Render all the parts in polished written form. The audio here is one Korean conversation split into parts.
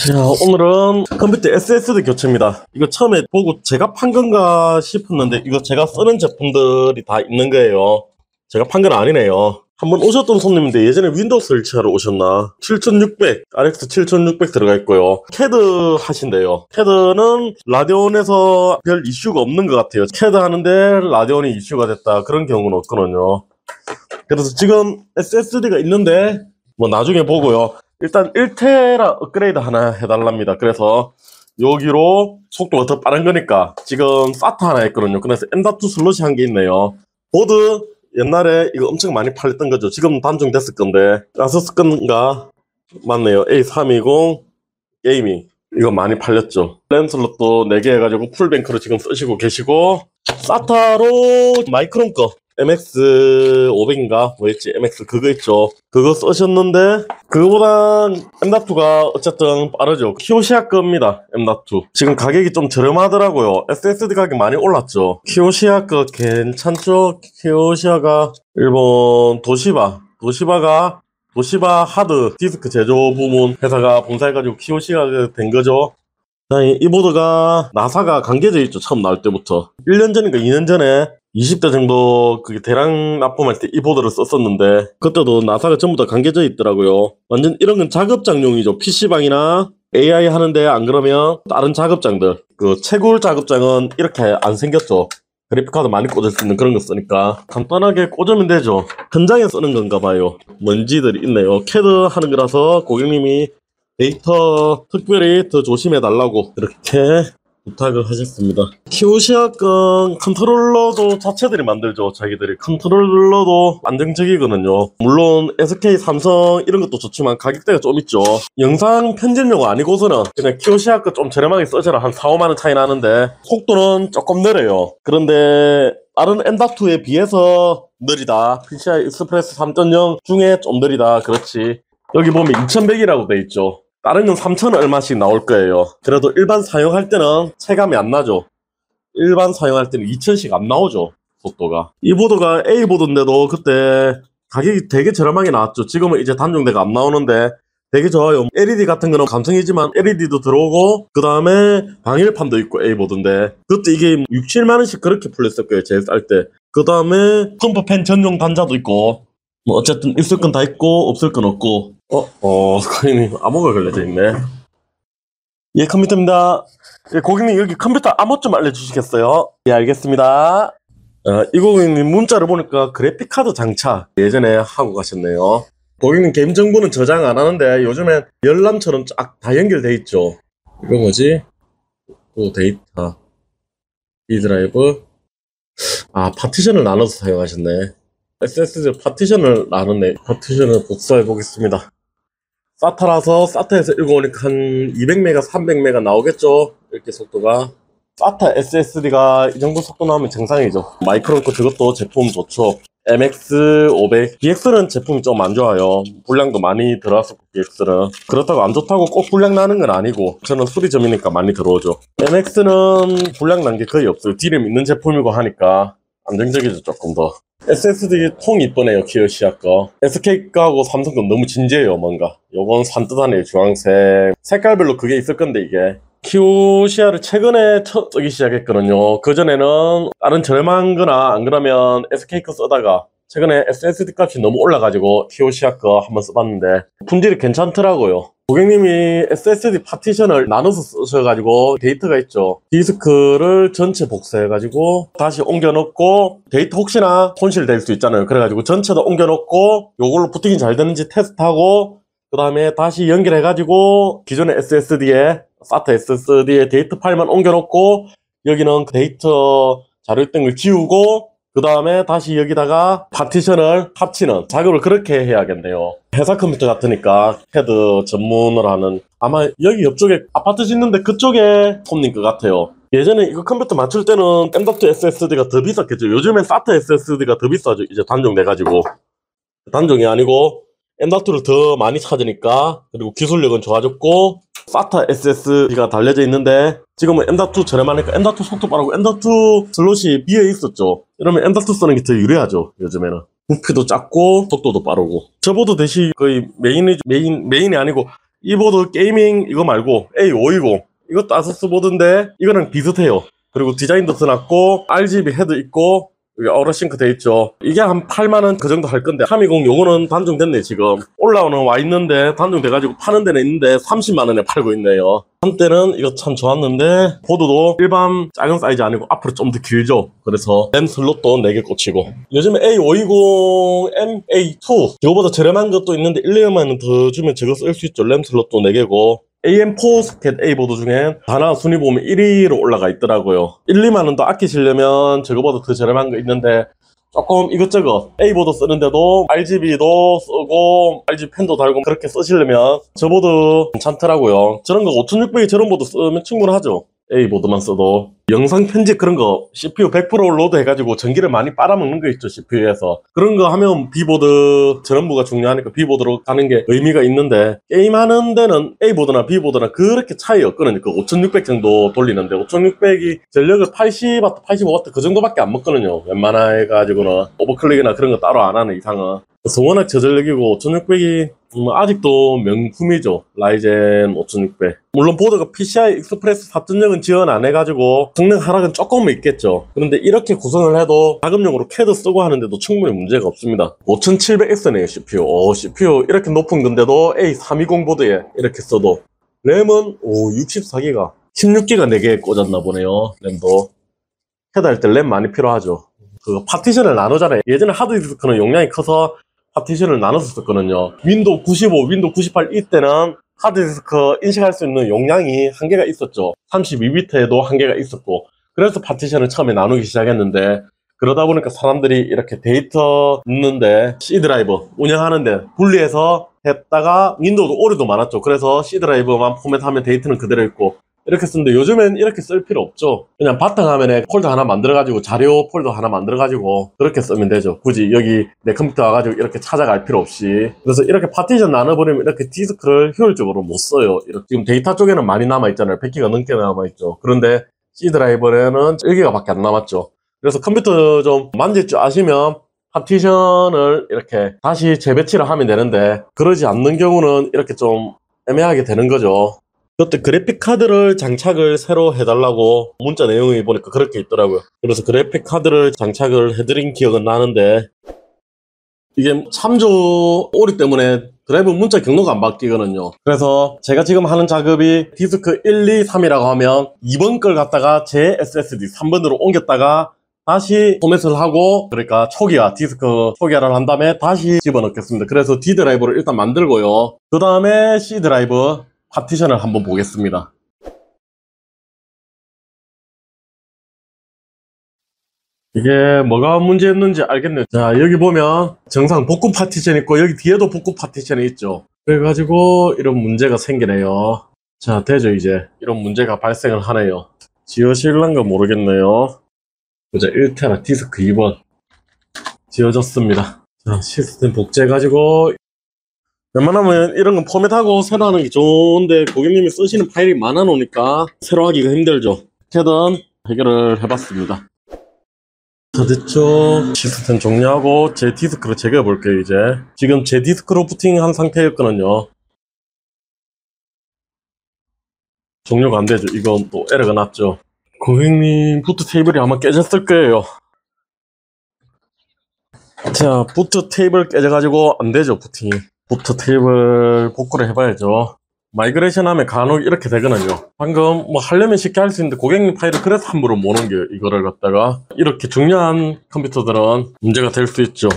자, 오늘은 컴퓨터 SSD 교체입니다. 이거 처음에 보고 제가 판 건가 싶었는데 이거 제가 쓰는 제품들이 다 있는 거예요. 제가 판 건 아니네요. 한번 오셨던 손님인데 예전에 윈도우 설치하러 오셨나? 7600, RX 7600 들어가 있고요. 캐드 하신대요. 캐드는 라데온에서 별 이슈가 없는 것 같아요. 캐드 하는데 라데온이 이슈가 됐다. 그런 경우는 없거든요. 그래서 지금 SSD가 있는데 뭐 나중에 보고요. 일단 1테라 업그레이드 하나 해달랍니다. 그래서 여기로 속도가 더 빠른 거니까 지금 SATA 하나 있거든요. 그래서 M.2 슬롯이 한 개 있네요. 보드 옛날에 이거 엄청 많이 팔렸던 거죠. 지금 단종됐을 건데 아서스 건가? 맞네요. A320 게이밍 이거 많이 팔렸죠. 램 슬롯도 4개 해가지고 풀뱅크로 지금 쓰시고 계시고 SATA로 마이크론 거 MX500인가 뭐였지? MX 그거 있죠. 그거 쓰셨는데 그거보다 M.2가 어쨌든 빠르죠. 키오시아 겁니다. M.2 지금 가격이 좀 저렴하더라고요. SSD 가격 많이 올랐죠. 키오시아 거 괜찮죠? 키오시아가 일본 도시바가 도시바 하드 디스크 제조 부문 회사가 본사해가지고 키오시아가 된 거죠. 이 보드가 나사가 감겨져 있죠. 처음 나올 때부터 1년 전인가 2년 전에 20대 정도 그게 대량 납품할 때 이 보드를 썼었는데 그때도 나사가 전부 다 감겨져 있더라고요. 완전 이런 건 작업장용이죠. PC방이나 AI 하는데 안 그러면 다른 작업장들 그 채굴 작업장은 이렇게 안 생겼죠. 그래픽카드 많이 꽂을 수 있는 그런 거 쓰니까 간단하게 꽂으면 되죠. 현장에 쓰는 건가 봐요. 먼지들이 있네요. 캐드 하는 거라서 고객님이 데이터 특별히 더 조심해 달라고 이렇게 부탁을 하셨습니다. 키오시아 건 컨트롤러도 자체들이 만들죠. 자기들이 컨트롤러도 안정적이거든요. 물론 SK, 삼성 이런 것도 좋지만 가격대가 좀 있죠. 영상 편집용 아니고서는 그냥 키오시아 거 좀 저렴하게 써줘라. 한 4, 5만원 차이 나는데 속도는 조금 느려요. 그런데 다른 M.2에 비해서 느리다. PCI 익스프레스 3.0 중에 좀 느리다. 그렇지. 여기 보면 2100이라고 돼 있죠. 다른 건 3000 얼마씩 나올 거예요. 그래도 일반 사용할 때는 체감이 안 나죠. 일반 사용할 때는 2000씩 안 나오죠. 속도가. 이 보드가 A 보드인데도 그때 가격이 되게 저렴하게 나왔죠. 지금은 이제 단종대가 안 나오는데 되게 좋아요. LED 같은 거는 감성이지만 LED도 들어오고 그 다음에 방열판도 있고 A 보드인데 그때 이게 6, 7만원씩 그렇게 풀렸을 거예요. 제일 쌀 때. 그 다음에 펌프팬 전용 단자도 있고 뭐 어쨌든 있을 건 다 있고 없을 건 없고 고객님 암호가 걸려져 있네. 예, 컴퓨터입니다. 예, 고객님 여기 컴퓨터 암호 좀 알려주시겠어요? 예, 알겠습니다. 이 고객님 문자를 보니까 그래픽카드 장착 예전에 하고 가셨네요. 고객님 개인 정보는 저장 안 하는데 요즘엔 열람처럼 쫙 다 연결돼 있죠. 이거 뭐지? 데이터 이 드라이브 파티션을 나눠서 사용하셨네. SSD 파티션을 나눴네. 파티션을 복사해 보겠습니다. SATA라서 SATA에서 읽어오니까 한 200메가, 300메가 나오겠죠? 이렇게 속도가. SATA SSD가 이 정도 속도 나오면 정상이죠. 마이크론 거 저것도 제품 좋죠. MX500. BX는 제품이 좀 안 좋아요. 불량도 많이 들어왔었고, BX는. 그렇다고 안 좋다고 꼭 불량 나는 건 아니고, 저는 수리점이니까 많이 들어오죠. MX는 불량 난 게 거의 없어요. 디램 있는 제품이고 하니까 안정적이죠, 조금 더. SSD 통 이쁘네요. 키오시아 거. SK 거하고 삼성 건 너무 진지해요. 뭔가 요건 산뜻하네요. 주황색 색깔별로 그게 있을 건데 이게 키오시아를 최근에 쓰기 시작했거든요. 그전에는 다른 저렴한 거나 안 그러면 SK 거 쓰다가 최근에 SSD 값이 너무 올라가지고 키오시아 거 한번 써봤는데 품질이 괜찮더라고요. 고객님이 SSD 파티션을 나눠서 쓰셔가지고 데이터가 있죠. 디스크를 전체 복사해가지고 다시 옮겨놓고 데이터 혹시나 손실될 수 있잖아요. 그래가지고 전체 다 옮겨놓고 요걸로 부팅이 잘 되는지 테스트하고 그 다음에 다시 연결해가지고 기존의 SSD에 SATA SSD에 데이터 파일만 옮겨놓고 여기는 그 데이터 자료 있던 걸 지우고 그 다음에 다시 여기다가 파티션을 합치는 작업을 그렇게 해야겠네요. 회사 컴퓨터 같으니까 캐드 전문을 하는 아마 여기 옆쪽에 아파트 짓는데 그쪽에 손님 것 같아요. 예전에 이거 컴퓨터 맞출 때는 M.2 SSD가 더 비쌌겠죠. 요즘엔 SATA SSD가 더 비싸죠. 이제 단종돼가지고 단종이 아니고 M.2를 더 많이 찾으니까 그리고 기술력은 좋아졌고 SATA SSD가 달려져 있는데 지금은 M.2 저렴하니까 M.2 속도 빠르고 M.2 슬롯이 비어 있었죠. 이러면 M.2 쓰는 게 더 유리하죠. 요즘에는 부피도 작고 속도도 빠르고 저보드 대시 거의 메인이 아니고 이 보드 게이밍 이거 말고 A520 이것도 아수스 보드인데 이거랑 비슷해요. 그리고 디자인도 드났고 RGB 헤드 있고 여기 어로싱크 돼 있죠. 이게 한 8만원 그 정도 할 건데 320 요거는 단종됐네. 지금 올라오는 와 있는데 단종돼가지고 파는 데는 있는데 30만원에 팔고 있네요. 한때는 이거 참 좋았는데 보드도 일반 작은 사이즈 아니고 앞으로 좀 더 길죠. 그래서 램 슬롯도 4개 꽂히고 요즘에 A520 MA2 이거보다 저렴한 것도 있는데 1, 2만원 더 주면 저거 쓸 수 있죠. 램 슬롯도 4개고 AM4 소켓 A 보드 중에 하나 순위 보면 1위로 올라가 있더라고요. 1, 2만원 더 아끼시려면 저거보다 더 저렴한 거 있는데 조금 이것저것 A 보드 쓰는데도 RGB도 쓰고 RGB 펜도 달고 그렇게 쓰시려면 저 보드 괜찮더라고요. 저런 거 5600이 저런 보드 쓰면 충분하죠. A 보드만 써도 영상 편집 그런 거 CPU 100% 로드 해가지고 전기를 많이 빨아먹는 거 있죠. CPU에서 그런 거 하면 B보드 전원부가 중요하니까 B보드로 가는 게 의미가 있는데 게임하는 데는 A보드나 B보드나 그렇게 차이 없거든요. 그 5600 정도 돌리는데 5600이 전력을 80W, 85W 그 정도밖에 안 먹거든요. 웬만해가지고는 오버클릭이나 그런 거 따로 안 하는 이상은. 그래서 워낙 저전력이고 5600이 아직도 명품이죠. 라이젠 5600. 물론 보드가 PCI 익스프레스 4.0은 지원 안 해가지고 성능 하락은 조금은 있겠죠. 그런데 이렇게 구성을 해도 작업용으로 CAD 쓰고 하는데도 충분히 문제가 없습니다. 5700X네요 CPU. CPU 이렇게 높은 건데도 A320 보드에 이렇게 써도 램은 64기가 16기가 4개 꽂았나 보네요. 램도 CAD 할 때 램 많이 필요하죠. 그 파티션을 나누잖아요. 예전에 하드디스크는 용량이 커서 파티션을 나눠서 썼거든요. 윈도우 95, 윈도우 98 이때는 하드디스크 인식할 수 있는 용량이 한계가 있었죠. 32비트에도 한계가 있었고 그래서 파티션을 처음에 나누기 시작했는데 그러다 보니까 사람들이 이렇게 데이터 넣는데 C 드라이브 운영하는데 분리해서 했다가 윈도우도 오류도 많았죠. 그래서 C 드라이브만 포맷하면 데이터는 그대로 있고 이렇게 쓰는데 요즘엔 이렇게 쓸 필요 없죠. 그냥 바탕화면에 폴더 하나 만들어가지고 자료 폴더 하나 만들어가지고 그렇게 쓰면 되죠. 굳이 여기 내 컴퓨터 와가지고 이렇게 찾아갈 필요 없이. 그래서 이렇게 파티션 나눠버리면 이렇게 디스크를 효율적으로 못 써요. 이렇게 지금 데이터 쪽에는 많이 남아있잖아요. 100기가 넘게 남아있죠. 그런데 C 드라이브에는 1기가 밖에 안 남았죠. 그래서 컴퓨터 좀 만질 줄 아시면 파티션을 이렇게 다시 재배치를 하면 되는데 그러지 않는 경우는 이렇게 좀 애매하게 되는 거죠. 그때 그래픽 카드를 장착을 새로 해달라고 문자 내용이 보니까 그렇게 있더라고요. 그래서 그래픽 카드를 장착을 해드린 기억은 나는데 이게 참조 오류 때문에 드라이브 문자 경로가 안 바뀌거든요. 그래서 제가 지금 하는 작업이 디스크 1, 2, 3이라고 하면 2번 걸 갖다가 제 SSD 3번으로 옮겼다가 다시 포맷을 하고 그러니까 초기화, 디스크 초기화를 한 다음에 다시 집어넣겠습니다. 그래서 D 드라이브를 일단 만들고요. 그 다음에 C 드라이브 파티션을 한번 보겠습니다. 이게 뭐가 문제였는지 알겠네요. 자, 여기 보면 정상 복구 파티션 있고 여기 뒤에도 복구 파티션이 있죠. 그래가지고 이런 문제가 생기네요. 자, 되죠. 이제 이런 문제가 발생을 하네요. 지워질란가 모르겠네요. 보자, 1테라 디스크 2번 지워졌습니다. 자, 시스템 복제해가지고 웬만하면 이런 건 포맷하고 새로 하는 게 좋은데 고객님이 쓰시는 파일이 많아 놓으니까 새로 하기가 힘들죠. 어떻게든 해결을 해봤습니다. 다 됐죠. 시스템 종료하고 제 디스크로 제거해 볼게요. 이제 지금 제 디스크로 부팅한 상태였거든요. 종료가 안 되죠. 이건 또 에러가 났죠. 고객님 부트 테이블이 아마 깨졌을 거예요. 자, 부트 테이블 깨져가지고 안 되죠. 부팅이. 부트 테이블 복구를 해봐야죠. 마이그레이션 하면 간혹 이렇게 되거든요. 방금 뭐 하려면 쉽게 할 수 있는데 고객님 파일을 그래서 함부로 못 옮겨요. 이거를 갖다가 이렇게 중요한 컴퓨터들은 문제가 될 수 있죠.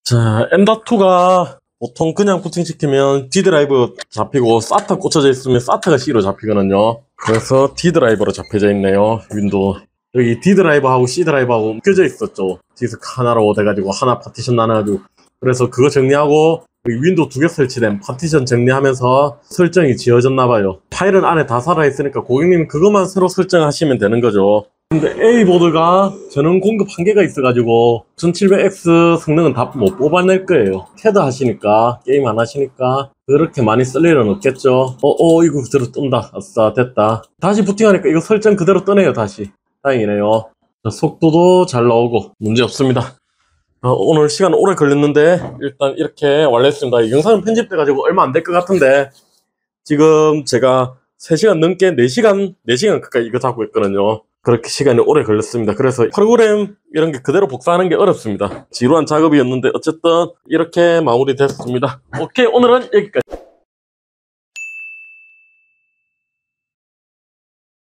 자, M.2가 보통 그냥 부팅시키면 D 드라이브 잡히고 SATA 꽂혀져 있으면 SATA가 C로 잡히거든요. 그래서 D 드라이브로 잡혀져 있네요. 윈도우. 여기 D 드라이브하고 C 드라이브하고 묶여져 있었죠. 디스크 하나로 돼가지고 하나 파티션 나눠가지고. 그래서 그거 정리하고 윈도우 2개 설치된 파티션 정리하면서 설정이 지어졌나봐요. 파일은 안에 다 살아있으니까 고객님 그것만 새로 설정하시면 되는 거죠. 근데 A보드가 전원 공급 한계가 있어가지고 1700X 성능은 다 못 뽑아낼 거예요. CAD 하시니까 게임 안 하시니까 그렇게 많이 쓸 일은 없겠죠. 이거 그대로 뜬다. 아싸 됐다. 다시 부팅하니까 이거 설정 그대로 뜨네요. 다시 다행이네요. 속도도 잘 나오고 문제 없습니다. 오늘 시간 오래 걸렸는데 일단 이렇게 완료했습니다. 영상은 편집돼가지고 얼마 안 될 것 같은데 지금 제가 3시간 넘게 4시간 가까이 이거 잡고 있거든요. 그렇게 시간이 오래 걸렸습니다. 그래서 프로그램 이런 게 그대로 복사하는 게 어렵습니다. 지루한 작업이었는데 어쨌든 이렇게 마무리됐습니다. 오케이, 오늘은 여기까지.